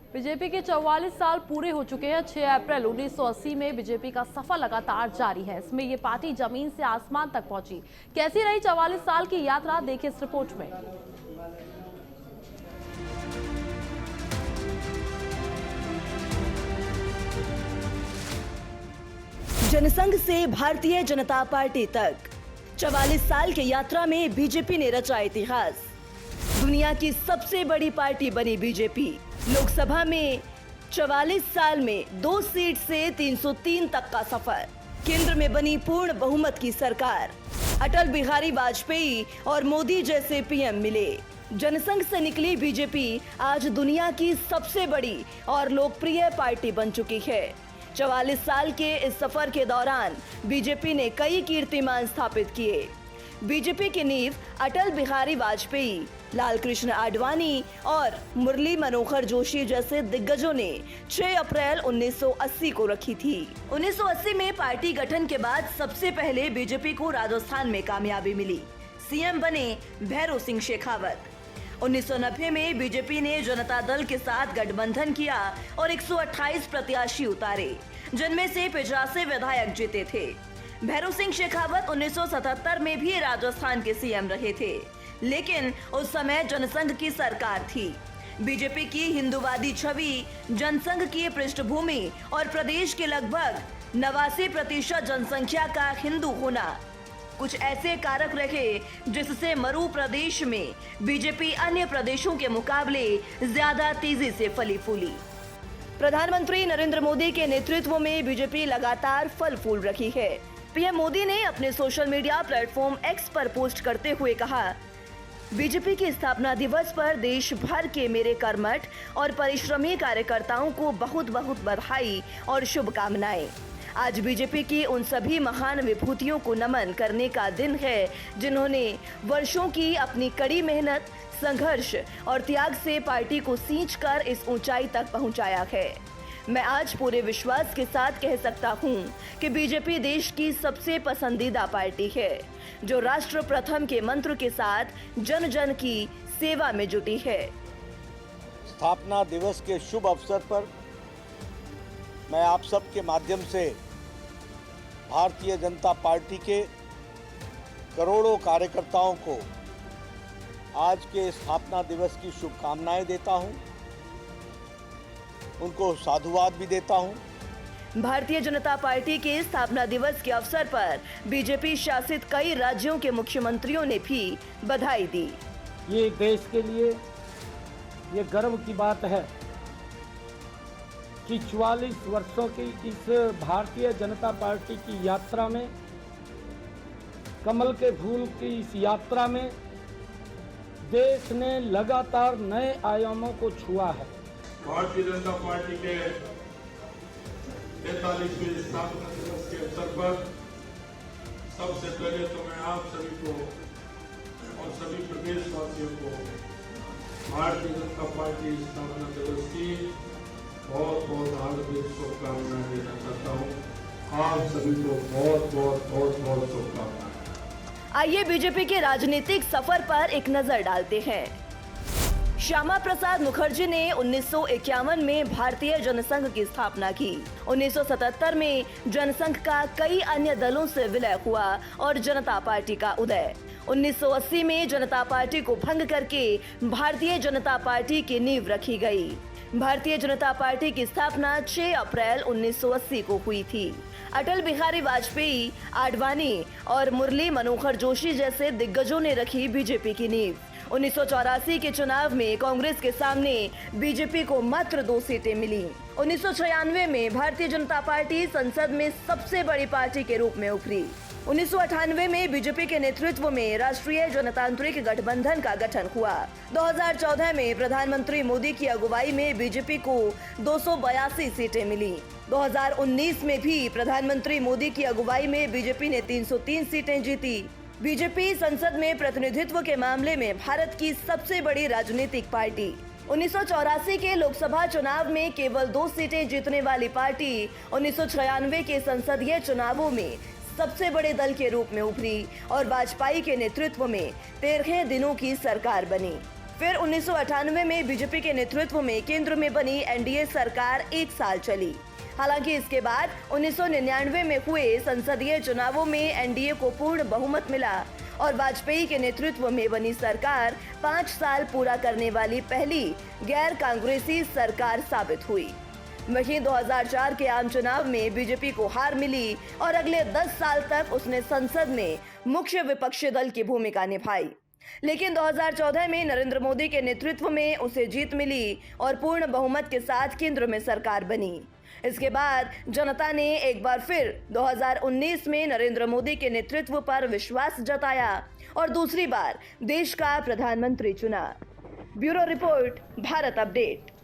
BJP के 44 साल पूरे हो चुके हैं। 6 अप्रैल 1980 में बीजेपी का सफर लगातार जारी है। इसमें ये पार्टी जमीन से आसमान तक पहुंची। कैसी रही 44 साल की यात्रा, देखिए इस रिपोर्ट में। जनसंघ से भारतीय जनता पार्टी तक 44 साल की यात्रा में बीजेपी ने रचा इतिहास। दुनिया की सबसे बड़ी पार्टी बनी बीजेपी। लोकसभा में 44 साल में 2 सीट से 303 तक का सफर। केंद्र में बनी पूर्ण बहुमत की सरकार। अटल बिहारी वाजपेयी और मोदी जैसे पीएम मिले। जनसंघ से निकली बीजेपी आज दुनिया की सबसे बड़ी और लोकप्रिय पार्टी बन चुकी है। 44 साल के इस सफर के दौरान बीजेपी ने कई कीर्तिमान स्थापित किए। बीजेपी की नींव अटल बिहारी वाजपेयी, लाल कृष्ण आडवाणी और मुरली मनोहर जोशी जैसे दिग्गजों ने 6 अप्रैल 1980 को रखी थी। 1980 में पार्टी गठन के बाद सबसे पहले बीजेपी को राजस्थान में कामयाबी मिली। सीएम बने भैरों सिंह शेखावत। 1990 में बीजेपी ने जनता दल के साथ गठबंधन किया और 128 प्रत्याशी उतारे, जिनमें से 85 विधायक जीते थे। भैरों सिंह शेखावत 1977 में भी राजस्थान के सीएम रहे थे, लेकिन उस समय जनसंघ की सरकार थी। बीजेपी की हिंदूवादी छवि, जनसंघ की पृष्ठभूमि और प्रदेश के लगभग 89% जनसंख्या का हिंदू होना कुछ ऐसे कारक रहे जिससे मरू प्रदेश में बीजेपी अन्य प्रदेशों के मुकाबले ज्यादा तेजी से फली फूली। प्रधानमंत्री नरेंद्र मोदी के नेतृत्व में बीजेपी लगातार फल फूल रही है। पीएम मोदी ने अपने सोशल मीडिया प्लेटफॉर्म एक्स पर पोस्ट करते हुए कहा, बीजेपी के स्थापना दिवस पर देश भर के मेरे कर्मठ और परिश्रमी कार्यकर्ताओं को बहुत बहुत बधाई और शुभकामनाएं। आज बीजेपी की उन सभी महान विभूतियों को नमन करने का दिन है जिन्होंने वर्षों की अपनी कड़ी मेहनत, संघर्ष और त्याग से पार्टी को सींचकर इस ऊंचाई तक पहुंचाया है। मैं आज पूरे विश्वास के साथ कह सकता हूं कि बीजेपी देश की सबसे पसंदीदा पार्टी है, जो राष्ट्र प्रथम के मंत्र के साथ जन जन की सेवा में जुटी है। स्थापना दिवस के शुभ अवसर पर मैं आप सब के माध्यम से भारतीय जनता पार्टी के करोड़ों कार्यकर्ताओं को आज के स्थापना दिवस की शुभकामनाएं देता हूं, उनको साधुवाद भी देता हूं। भारतीय जनता पार्टी के स्थापना दिवस के अवसर पर बीजेपी शासित कई राज्यों के मुख्यमंत्रियों ने भी बधाई दी। ये देश के लिए ये गर्व की बात है कि 44 वर्षों की इस भारतीय जनता पार्टी की यात्रा में, कमल के फूल की इस यात्रा में देश ने लगातार नए आयामों को छुआ है। भारतीय जनता पार्टी के 43वें स्थापना दिवस के अवसर पर सबसे पहले तो मैं आप सभी को और सभी प्रदेशवासियों को भारतीय जनता पार्टी स्थापना दिवस की बहुत बहुत हार्दिक शुभकामनाएं देना चाहता हूँ। आप सभी को बहुत बहुत शुभकामनाएं। आइए बीजेपी के राजनीतिक सफर पर एक नजर डालते हैं। श्यामा प्रसाद मुखर्जी ने 1951 में भारतीय जनसंघ की स्थापना की। 1977 में जनसंघ का कई अन्य दलों से विलय हुआ और जनता पार्टी का उदय। 1980 में जनता पार्टी को भंग करके भारतीय जनता पार्टी की नींव रखी गई। भारतीय जनता पार्टी की स्थापना 6 अप्रैल 1980 को हुई थी। अटल बिहारी वाजपेयी, आडवाणी और मुरली मनोहर जोशी जैसे दिग्गजों ने रखी बीजेपी की नींव। 1984 के चुनाव में कांग्रेस के सामने बीजेपी को मात्र 2 सीटें मिली। 1996 में भारतीय जनता पार्टी संसद में सबसे बड़ी पार्टी के रूप में उभरी। 1998 में बीजेपी के नेतृत्व में राष्ट्रीय जनतांत्रिक गठबंधन का गठन हुआ। 2014 में प्रधानमंत्री मोदी की अगुवाई में बीजेपी को 282 सीटें मिली। 2019 में भी प्रधानमंत्री मोदी की अगुवाई में बीजेपी ने 303 सीटें जीती। बीजेपी संसद में प्रतिनिधित्व के मामले में भारत की सबसे बड़ी राजनीतिक पार्टी। 1984 के लोकसभा चुनाव में केवल 2 सीटें जीतने वाली पार्टी 1996 के संसदीय चुनावों में सबसे बड़े दल के रूप में उभरी और वाजपेयी के नेतृत्व में 13 दिनों की सरकार बनी। फिर 1998 में बीजेपी के नेतृत्व में केंद्र में बनी एनडीए सरकार 1 साल चली। हालांकि इसके बाद 1999 में हुए संसदीय चुनावों में एनडीए को पूर्ण बहुमत मिला और वाजपेयी के नेतृत्व में बनी सरकार 5 साल पूरा करने वाली पहली गैर कांग्रेसी सरकार साबित हुई। वहीं 2004 के आम चुनाव में बीजेपी को हार मिली और अगले 10 साल तक उसने संसद में मुख्य विपक्षी दल की भूमिका निभाई। लेकिन 2014 में नरेंद्र मोदी के नेतृत्व में उसे जीत मिली और पूर्ण बहुमत के साथ केंद्र में सरकार बनी। इसके बाद जनता ने एक बार फिर 2019 में नरेंद्र मोदी के नेतृत्व पर विश्वास जताया और दूसरी बार देश का प्रधानमंत्री चुना। Bureau report, Bharat update.